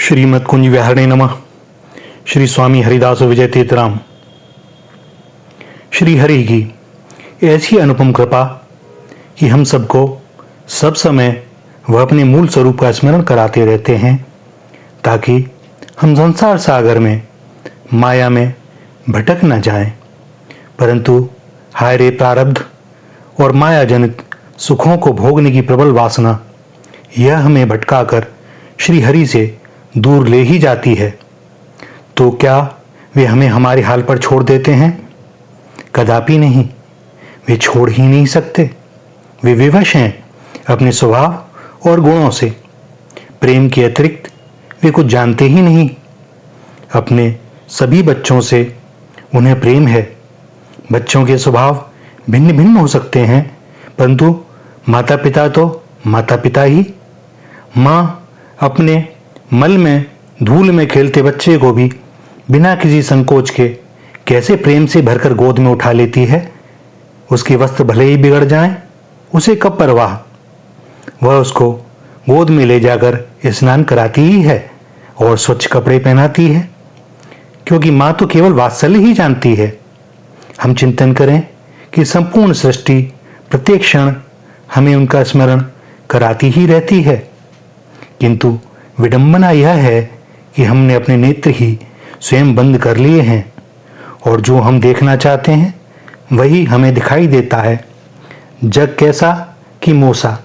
श्रीमद कुंज विहारणे नमः। श्री स्वामी हरिदास विजय तीर्थराम। श्री हरि की ऐसी अनुपम कृपा कि हम सबको सब समय वह अपने मूल स्वरूप का स्मरण कराते रहते हैं, ताकि हम संसार सागर में माया में भटक न जाएं। परंतु हाय रे प्रारब्ध और माया जनित सुखों को भोगने की प्रबल वासना, यह हमें भटकाकर श्री हरि से दूर ले ही जाती है। तो क्या वे हमें हमारे हाल पर छोड़ देते हैं? कदापि नहीं, वे छोड़ ही नहीं सकते। वे विवश हैं अपने स्वभाव और गुणों से। प्रेम के अतिरिक्त वे कुछ जानते ही नहीं। अपने सभी बच्चों से उन्हें प्रेम है। बच्चों के स्वभाव भिन्न भिन्न हो सकते हैं, परंतु माता पिता तो माता पिता ही। माँ अपने मल में धूल में खेलते बच्चे को भी बिना किसी संकोच के कैसे प्रेम से भरकर गोद में उठा लेती है। उसके वस्त्र भले ही बिगड़ जाएं, उसे कब परवाह। वह उसको गोद में ले जाकर स्नान कराती ही है और स्वच्छ कपड़े पहनाती है, क्योंकि माँ तो केवल वात्सल्य ही जानती है। हम चिंतन करें कि संपूर्ण सृष्टि प्रत्येक क्षण हमें उनका स्मरण कराती ही रहती है, किंतु विडंबना यह है कि हमने अपने नेत्र ही स्वयं बंद कर लिए हैं और जो हम देखना चाहते हैं वही हमें दिखाई देता है। जग कैसा कि मूसा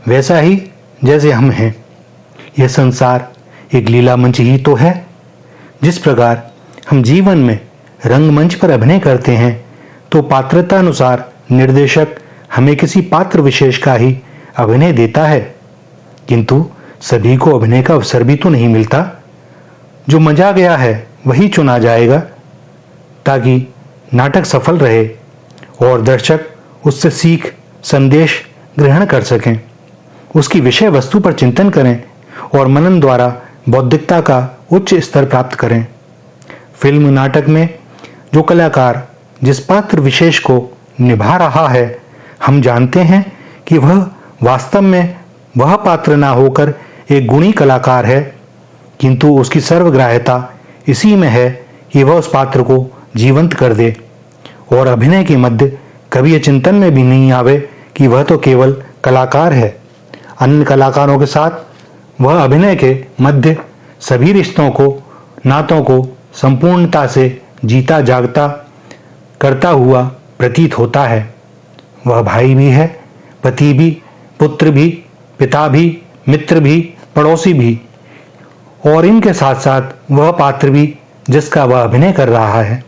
वैसा ही जैसे हम हैं। यह संसार एक लीला मंच ही तो है। जिस प्रकार हम जीवन में रंगमंच पर अभिनय करते हैं, तो पात्रता अनुसार निर्देशक हमें किसी पात्र विशेष का ही अभिनय देता है, किंतु सभी को अभिनय का अवसर भी तो नहीं मिलता। जो मजा गया है वही चुना जाएगा, ताकि नाटक सफल रहे और दर्शक उससे सीख संदेश ग्रहण कर सकें, उसकी विषय वस्तु पर चिंतन करें और मनन द्वारा बौद्धिकता का उच्च स्तर प्राप्त करें। फिल्म नाटक में जो कलाकार जिस पात्र विशेष को निभा रहा है, हम जानते हैं कि वह वास्तव में वह पात्र ना होकर एक गुणी कलाकार है, किंतु उसकी सर्वग्राह्यता इसी में है कि वह उस पात्र को जीवंत कर दे और अभिनय के मध्य कभी यह चिंतन में भी नहीं आवे कि वह तो केवल कलाकार है। अन्य कलाकारों के साथ वह अभिनय के मध्य सभी रिश्तों को, नातों को संपूर्णता से जीता जागता करता हुआ प्रतीत होता है। वह भाई भी है, पति भी, पुत्र भी, पिता भी, मित्र भी, पड़ोसी भी, और इनके साथ साथ वह पात्र भी जिसका वह अभिनय कर रहा है।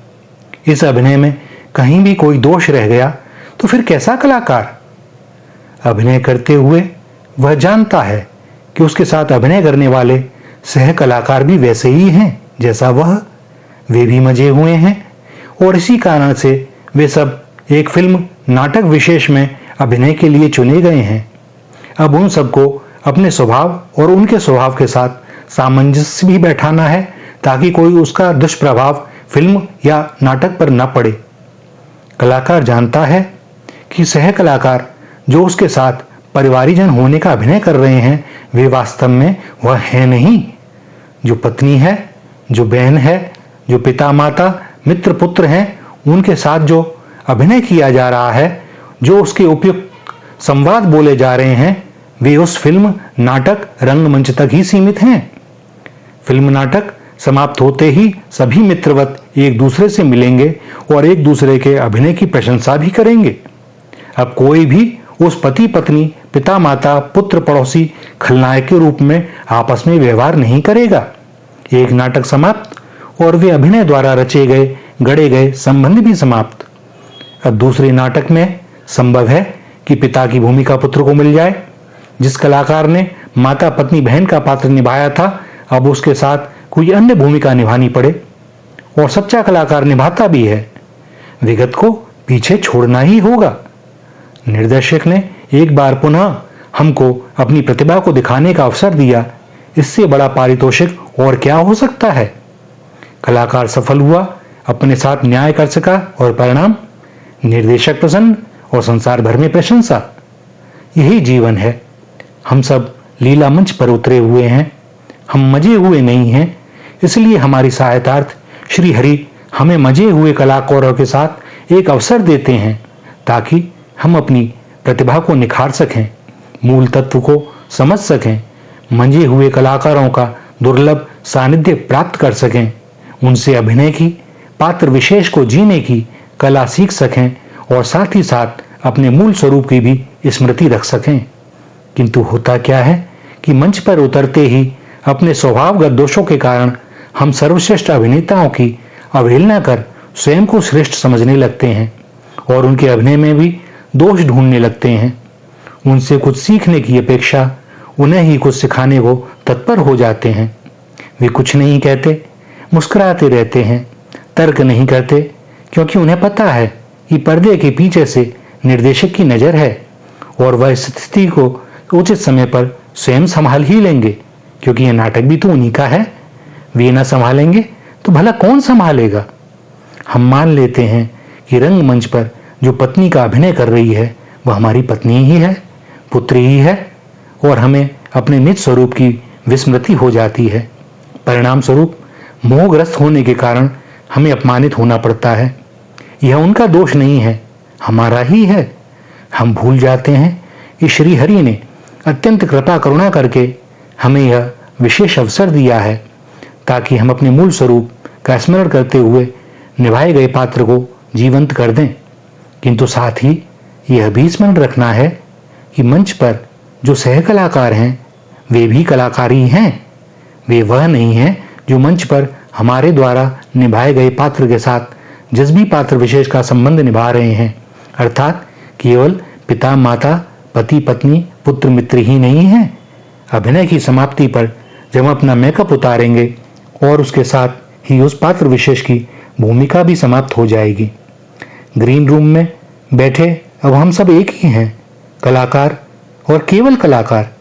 इस अभिनय में कहीं भी कोई दोष रह गया तो फिर कैसा कलाकार। अभिनय करते हुए वह जानता है कि उसके साथ अभिनय करने वाले सह कलाकार भी वैसे ही हैं जैसा वह। वे भी मजे हुए हैं और इसी कारण से वे सब एक फिल्म नाटक विशेष में अभिनय के लिए चुने गए हैं। अब उन सबको अपने स्वभाव और उनके स्वभाव के साथ सामंजस्य भी बैठाना है, ताकि कोई उसका दुष्प्रभाव फिल्म या नाटक पर न पड़े। कलाकार जानता है कि सह कलाकार जो उसके साथ परिवारीजन होने का अभिनय कर रहे हैं, वे वास्तव में वह है नहीं। जो पत्नी है, जो बहन है, जो पिता माता मित्र पुत्र हैं, उनके साथ जो अभिनय किया जा रहा है, जो उसके उपयुक्त संवाद बोले जा रहे हैं, वे उस फिल्म नाटक रंगमंच तक ही सीमित हैं। फिल्म नाटक समाप्त होते ही सभी मित्रवत एक दूसरे से मिलेंगे और एक दूसरे के अभिनय की प्रशंसा भी करेंगे। अब कोई भी उस पति पत्नी, पिता माता, पुत्र पड़ोसी खलनायक के रूप में आपस में व्यवहार नहीं करेगा। एक नाटक समाप्त और वे अभिनय द्वारा रचे गए गढ़े गए संबंध भी समाप्त। अब दूसरे नाटक में संभव है कि पिता की भूमिका पुत्र को मिल जाए। जिस कलाकार ने माता पत्नी बहन का पात्र निभाया था, अब उसके साथ कोई अन्य भूमिका निभानी पड़े, और सच्चा कलाकार निभाता भी है। विगत को पीछे छोड़ना ही होगा। निर्देशक ने एक बार पुनः हमको अपनी प्रतिभा को दिखाने का अवसर दिया। इससे बड़ा पारितोषिक और क्या हो सकता है। कलाकार सफल हुआ, अपने साथ न्याय कर सका और परिणाम निर्देशक प्रसन्न और संसार भर में प्रशंसा। यही जीवन है। हम सब लीला मंच पर उतरे हुए हैं। हम मजे हुए नहीं हैं, इसलिए हमारी सहायतार्थ श्री हरि हमें मजे हुए कलाकारों के साथ एक अवसर देते हैं ताकि हम अपनी प्रतिभा को निखार सकें, मूल तत्व को समझ सकें, मंजे हुए कलाकारों का दुर्लभ सानिध्य प्राप्त कर सकें, उनसे अभिनय की, पात्र विशेष को जीने की कला सीख सकें और साथ ही साथ अपने मूल स्वरूप की भी स्मृति रख सकें। किंतु होता क्या है कि मंच पर उतरते ही अपने स्वभावगत दोषों के कारण हम सर्वश्रेष्ठ अभिनेताओं की अवहेलना कर स्वयं को श्रेष्ठ समझने लगते हैं और उनके अभिनय में भी दोष ढूंढने लगते हैं। उनसे कुछ सीखने की अपेक्षा उन्हें ही कुछ सिखाने को तत्पर हो जाते हैं। वे कुछ नहीं कहते, मुस्कुराते रहते हैं, तर्क नहीं करते, क्योंकि उन्हें पता है कि पर्दे के पीछे से निर्देशक की नजर है और वह स्थिति को उचित समय पर स्वयं संभाल ही लेंगे, क्योंकि यह नाटक भी तो उन्हीं का है। वे न संभालेंगे तो भला कौन संभालेगा। हम मान लेते हैं कि रंगमंच पर जो पत्नी का अभिनय कर रही है वह हमारी पत्नी ही है, पुत्री ही है, और हमें अपने निज स्वरूप की विस्मृति हो जाती है। परिणाम स्वरूप मोहग्रस्त होने के कारण हमें अपमानित होना पड़ता है। यह उनका दोष नहीं है, हमारा ही है। हम भूल जाते हैं कि श्री हरि ने अत्यंत कृपा करुणा करके हमें यह विशेष अवसर दिया है ताकि हम अपने मूल स्वरूप का स्मरण करते हुए निभाए गए पात्र को जीवंत कर दें। किंतु साथ ही यह भी स्मरण रखना है कि मंच पर जो सह कलाकार हैं वे भी कलाकार ही हैं। वे वह नहीं हैं जो मंच पर हमारे द्वारा निभाए गए पात्र के साथ जिस भी पात्र विशेष का संबंध निभा रहे हैं, अर्थात केवल पिता माता, पति पत्नी, पुत्र मित्र ही नहीं हैं। अभिनय की समाप्ति पर जब हम अपना मेकअप उतारेंगे और उसके साथ ही उस पात्र विशेष की भूमिका भी समाप्त हो जाएगी। ग्रीन रूम में बैठे अब हम सब एक ही हैं, कलाकार और केवल कलाकार,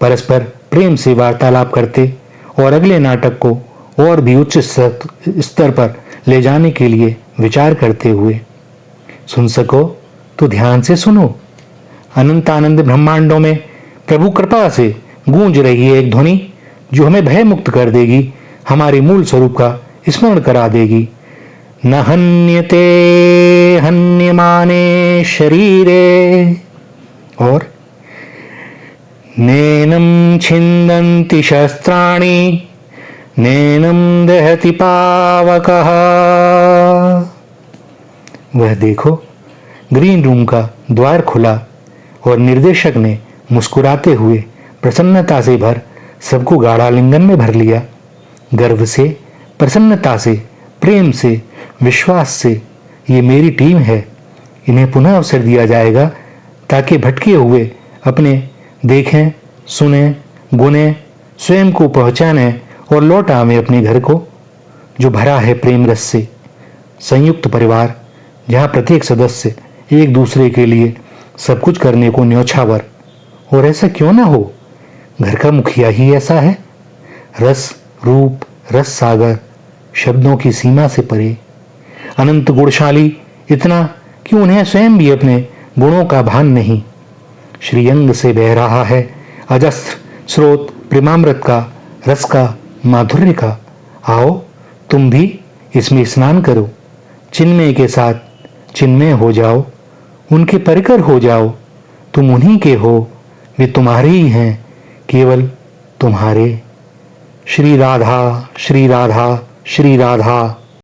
परस्पर प्रेम से वार्तालाप करते और अगले नाटक को और भी उच्च स्तर पर ले जाने के लिए विचार करते हुए। सुन सको तो ध्यान से सुनो। अनंत आनंद ब्रह्मांडों में प्रभु कृपा से गूंज रही है एक ध्वनि जो हमें भय मुक्त कर देगी, हमारे मूल स्वरूप का स्मरण करा देगी। न हन्यते हन्यमाने शरीरे और नैनं छिन्दन्ति शस्त्राणि नैनं दहति पावकः। वह देखो, ग्रीन रूम का द्वार खुला और निर्देशक ने मुस्कुराते हुए प्रसन्नता से भर सबको गाढ़ालिंगन में भर लिया। गर्व से, प्रसन्नता से, प्रेम से, विश्वास से, ये मेरी टीम है, इन्हें पुनः अवसर दिया जाएगा ताकि भटके हुए अपने देखें, सुने, गुने, स्वयं को पहचाने और लौट आवे अपने घर को जो भरा है प्रेम रस से। संयुक्त परिवार जहाँ प्रत्येक सदस्य एक दूसरे के लिए सब कुछ करने को न्योछावर, और ऐसा क्यों ना हो, घर का मुखिया ही ऐसा है। रस रूप रस सागर, शब्दों की सीमा से परे, अनंत गुणशाली इतना कि उन्हें स्वयं भी अपने गुणों का भान नहीं। श्रीअंग से बह रहा है अजस्त्र स्रोत प्रेमामृत का, रस का, माधुर्य का। आओ तुम भी इसमें स्नान करो, चिन्मय के साथ चिन्मय हो जाओ, उनके परिकर हो जाओ। तुम उन्हीं के हो, वे तुम्हारे ही हैं, केवल तुम्हारे। श्री राधा श्री राधा श्री राधा।